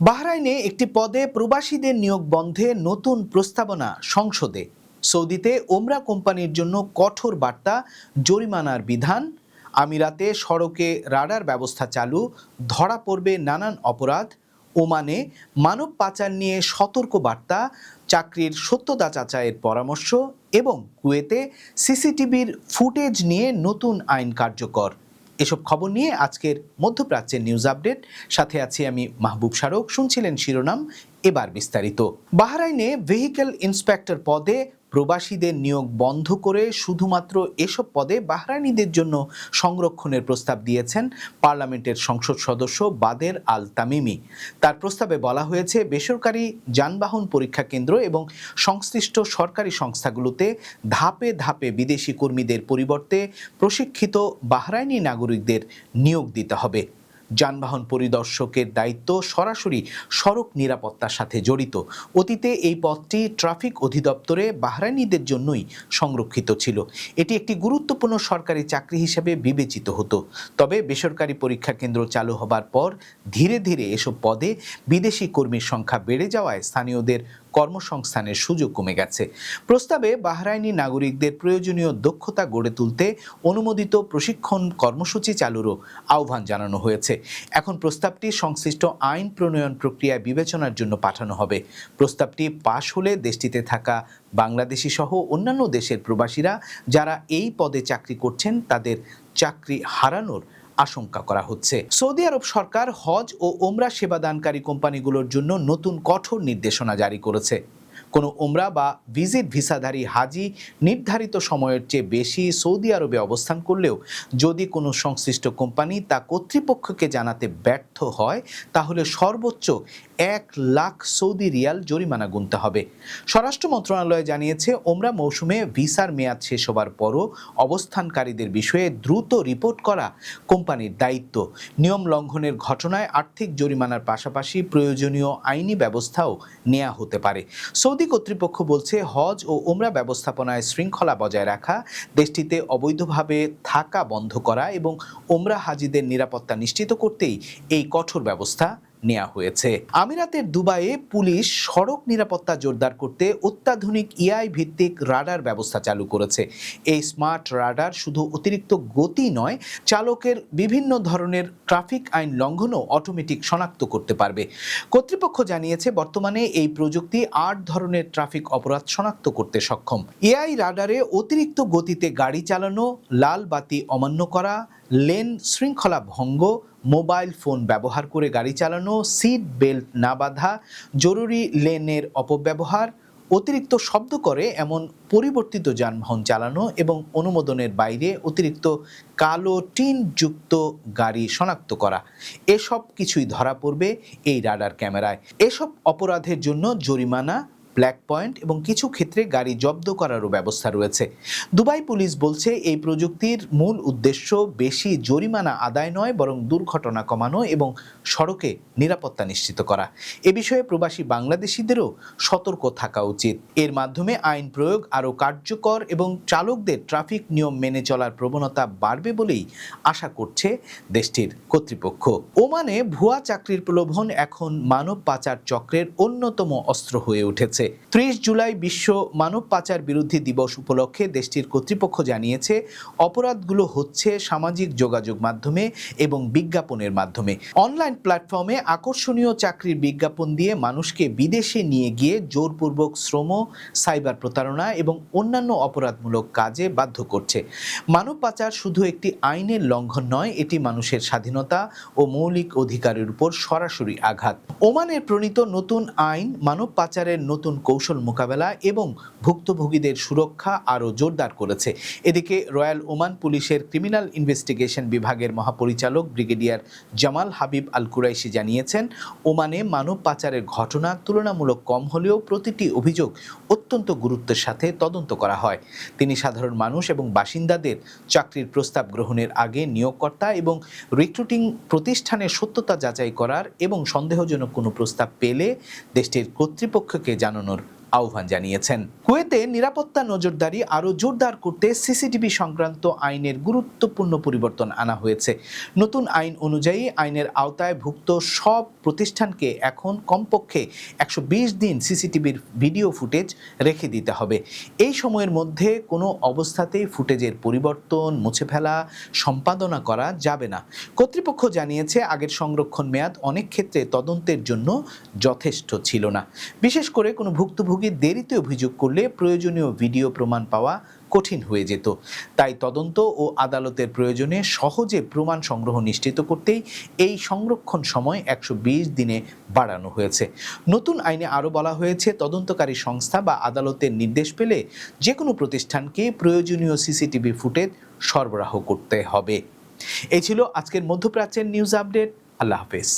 বাহরাইনে একটি পদে প্রবাসীদের নিয়োগ বন্ধে নতুন প্রস্তাবনা সংসদে। সৌদিতে ওমরা কোম্পানির জন্য কঠোর বার্তা, জরিমানার বিধান। আমিরাতে সড়কে রাডার ব্যবস্থা চালু, ধরা পড়বে নানান অপরাধ। ওমানে মানব পাচার নিয়ে সতর্ক বার্তা, চাকরির সত্যতা যাচাইয়ের পরামর্শ। এবং কুয়েতে সিসিটিভির ফুটেজ নিয়ে নতুন আইন কার্যকর। এসব খবর নিয়ে আজকের মধ্যপ্রাচ্যের নিউজ আপডেট, সাথে আছি আমি মাহবুব শারক। শুনছিলেন শিরোনাম, এবার বিস্তারিত। বাহরাইনে ভেহিক্যাল ইন্সপেক্টর পদে প্রবাসীদের নিয়োগ বন্ধ করে শুধুমাত্র এসব পদে বাহরাইনিদের জন্য সংরক্ষণের প্রস্তাব দিয়েছেন পার্লামেন্টের সংসদ সদস্য বাদের আল তামিমি। তার প্রস্তাবে বলা হয়েছে, বেসরকারি যানবাহন পরীক্ষা কেন্দ্র এবং সংশ্লিষ্ট সরকারি সংস্থাগুলোতে ধাপে ধাপে বিদেশি কর্মীদের পরিবর্তে প্রশিক্ষিত বাহরাইনি নাগরিকদের নিয়োগ দিতে হবে। যানবাহন পরিদর্শকের দায়িত্ব সরাসরি সড়ক নিরাপত্তার সাথে জড়িত। অতীতে এই পদটি ট্রাফিক অধিদপ্তরে বাহরাইনিদের জন্যই সংরক্ষিত ছিল। এটি একটি গুরুত্বপূর্ণ সরকারি চাকরি হিসেবে বিবেচিত হতো। তবে বেসরকারি পরীক্ষা কেন্দ্র চালু হবার পর ধীরে ধীরে এসব পদে বিদেশি কর্মীর সংখ্যা বেড়ে যাওয়ায় স্থানীয়দের কর্মসংস্থানের সুযোগ কমে গেছে। প্রস্তাবে বাহরাইনি নাগরিকদের প্রয়োজনীয় দক্ষতা গড়ে তুলতে অনুমোদিত প্রশিক্ষণ কর্মসূচি চালুরও আহ্বান জানানো হয়েছে। এখন প্রস্তাবটি সংশ্লিষ্ট আইন প্রণয়ন প্রক্রিয়ায় বিবেচনার জন্য পাঠানো হবে। প্রস্তাবটি পাশ হলে দেশটিতে থাকা বাংলাদেশি সহ অন্যান্য দেশের প্রবাসীরা যারা এই পদে চাকরি করছেন তাদের চাকরি হারানোর আশঙ্কা করা হচ্ছে। সৌদি আরব সরকার হজ ও ওমরা সেবাদানকারী কোম্পানিগুলোর জন্য নতুন কঠোর নির্দেশনা জারি করেছে। কোনো ওমরা বা ভিজিট ভিসাধারী হাজি নির্ধারিত সময়ের চেয়ে বেশি সৌদি আরবে অবস্থান করলেও যদি কোনো সংশ্লিষ্ট কোম্পানি তা কর্তৃপক্ষকে জানাতে ব্যর্থ হয়, তাহলে সর্বোচ্চ 1,00,000 সৌদি রিয়াল জরিমানা গুনতে হবে। স্বরাষ্ট্র মন্ত্রণালয় জানিয়েছে, ওমরা মৌসুমে ভিসার মেয়াদ শেষ হবার পরও অবস্থানকারীদের বিষয়ে দ্রুত রিপোর্ট করা কোম্পানির দায়িত্ব। নিয়ম লঙ্ঘনের ঘটনায় আর্থিক জরিমানার পাশাপাশি প্রয়োজনীয় আইনি ব্যবস্থাও নেওয়া হতে পারে। সৌদি কর্তৃপক্ষ বলছে, হজ ও ওমরা ব্যবস্থাপনায় শৃঙ্খলা বজায় রাখা, দেশটিতে অবৈধভাবে থাকা বন্ধ করা এবং ওমরা হাজিদের নিরাপত্তা নিশ্চিত করতেই এই কঠোর ব্যবস্থা নেওয়া হয়েছে। আমিরাতের দুবাইয়ে পুলিশ সড়ক নিরাপত্তা জোরদার করতে অত্যাধুনিক এআই ভিত্তিক রাডার ব্যবস্থা চালু করেছে। এই স্মার্ট রাডার শুধু অতিরিক্ত গতি নয়, চালকের বিভিন্ন ধরনের ট্রাফিক আইন লঙ্ঘনও অটোমেটিক শনাক্ত করতে পারবে। কর্তৃপক্ষ জানিয়েছে, বর্তমানে এই প্রযুক্তি 8 ধরনের ট্রাফিক অপরাধ শনাক্ত করতে সক্ষম। এআই রাডারে অতিরিক্ত গতিতে গাড়ি চালানো, লাল বাতি অমান্য করা, লেন শৃঙ্খলা ভঙ্গ, মোবাইল ফোন ব্যবহার করে গাড়ি চালানো, সিট বেল্ট না বাঁধা, জরুরি লেনের অপব্যবহার, অতিরিক্ত শব্দ করে এমন পরিবর্তিত যানবাহন চালানো এবং অনুমোদনের বাইরে অতিরিক্ত কালো টিনযুক্ত গাড়ি শনাক্ত করা, এসব কিছুই ধরা পড়বে এই রাডার ক্যামেরায়। এসব অপরাধের জন্য জরিমানা, ব্ল্যাক পয়েন্ট এবং কিছু ক্ষেত্রে গাড়ি জব্দ করারও ব্যবস্থা রয়েছে। দুবাই পুলিশ বলছে, এই প্রযুক্তির মূল উদ্দেশ্য বেশি জরিমানা আদায় নয়, বরং দুর্ঘটনা কমানো এবং সড়কে নিরাপত্তা নিশ্চিত করা। এ বিষয়ে প্রবাসী বাংলাদেশিদেরও সতর্ক থাকা উচিত। এর মাধ্যমে আইন প্রয়োগ আরও কার্যকর এবং চালকদের ট্রাফিক নিয়ম মেনে চলার প্রবণতা বাড়বে বলেই আশা করছে দেশটির কর্তৃপক্ষ। ওমানে ভুয়া চাকরির প্রলোভন এখন মানব পাচার চক্রের অন্যতম অস্ত্র হয়ে উঠেছে। 30 জুলাই বিশ্ব মানব পাচার বিরোধী দিবস উপলক্ষে দেশটির কর্তৃপক্ষ জানিয়েছে, অপরাধগুলো হচ্ছে সামাজিক যোগাযোগ মাধ্যমে এবং বিজ্ঞাপনের মাধ্যমে। অনলাইন প্ল্যাটফর্মে আকর্ষণীয় চাকরির বিজ্ঞাপন দিয়ে মানুষকে বিদেশে নিয়ে গিয়ে জোরপূর্বক শ্রম, সাইবার প্রতারণা এবং অন্যান্য অপরাধমূলক কাজে বাধ্য করছে। মানব পাচার শুধু একটি আইনের লঙ্ঘন নয়, এটি মানুষের স্বাধীনতা ও মৌলিক অধিকারের উপর সরাসরি আঘাত। ওমানের প্রণীত নতুন আইন মানব পাচারের নতুন কৌশল মোকাবেলা এবং ভুক্তভোগীদের সুরক্ষা আরও জোরদার করেছে। এদিকে রয়্যাল ওমান পুলিশের ক্রিমিনাল ইনভেস্টিগেশন বিভাগের মহাপরিচালক ব্রিগেডিয়ার জামাল হাবিব আল কুরাইশি জানিয়েছেন, ওমানে মানব পাচারের ঘটনা তুলনামূলক কম হলেও প্রতিটি অভিযোগ অত্যন্ত গুরুত্বের সাথে তদন্ত করা হয়। তিনি সাধারণ মানুষ এবং বাসিন্দাদের চাকরির প্রস্তাব গ্রহণের আগে নিয়োগকর্তা এবং রিক্রুটিং প্রতিষ্ঠানের সত্যতা যাচাই করার এবং সন্দেহজনক কোনো প্রস্তাব পেলে দেশটির কর্তৃপক্ষকে জানানোর আহ্বান জানিয়েছেন। কুয়েতে নিরাপত্তা নজরদারি আরও জোরদার করতে সিসিটিভি সংক্রান্ত আইনের গুরুত্বপূর্ণ পরিবর্তন আনা হয়েছে। নতুন আইন অনুযায়ী আইনের আওতায় ভুক্ত সব প্রতিষ্ঠানকে এখন কমপক্ষে 120 দিন সিসিটিভির ভিডিও ফুটেজ রেখে দিতে হবে। এই সময়ের মধ্যে কোনো অবস্থাতেই ফুটেজের পরিবর্তন, মুছে ফেলা, সম্পাদনা করা যাবে না। কর্তৃপক্ষ জানিয়েছে আগের সংরক্ষণ মেয়াদ অনেক ক্ষেত্রে তদন্তের জন্য যথেষ্ট ছিল না। বিশেষ করে কোনো ভুক্তভোগী দেরিতে অভিযোগ করলে প্রয়োজনীয় ভিডিও প্রমাণ পাওয়া কঠিন হয়ে যেত। তাই তদন্ত ও আদালতের প্রয়োজনে সহজে প্রমাণ সংগ্রহ নিশ্চিত করতেই এই সংরক্ষণ সময় 120 দিনে বাড়ানো হয়েছে। নতুন আইনে আরও বলা হয়েছে, তদন্তকারী সংস্থা বা আদালতের নির্দেশ পেলে যে কোনো প্রতিষ্ঠানকে প্রয়োজনীয় সিসিটিভি ফুটেজ সরবরাহ করতে হবে। এই ছিল আজকের মধ্যপ্রাচ্যের নিউজ আপডেট। আল্লাহ হাফেজ।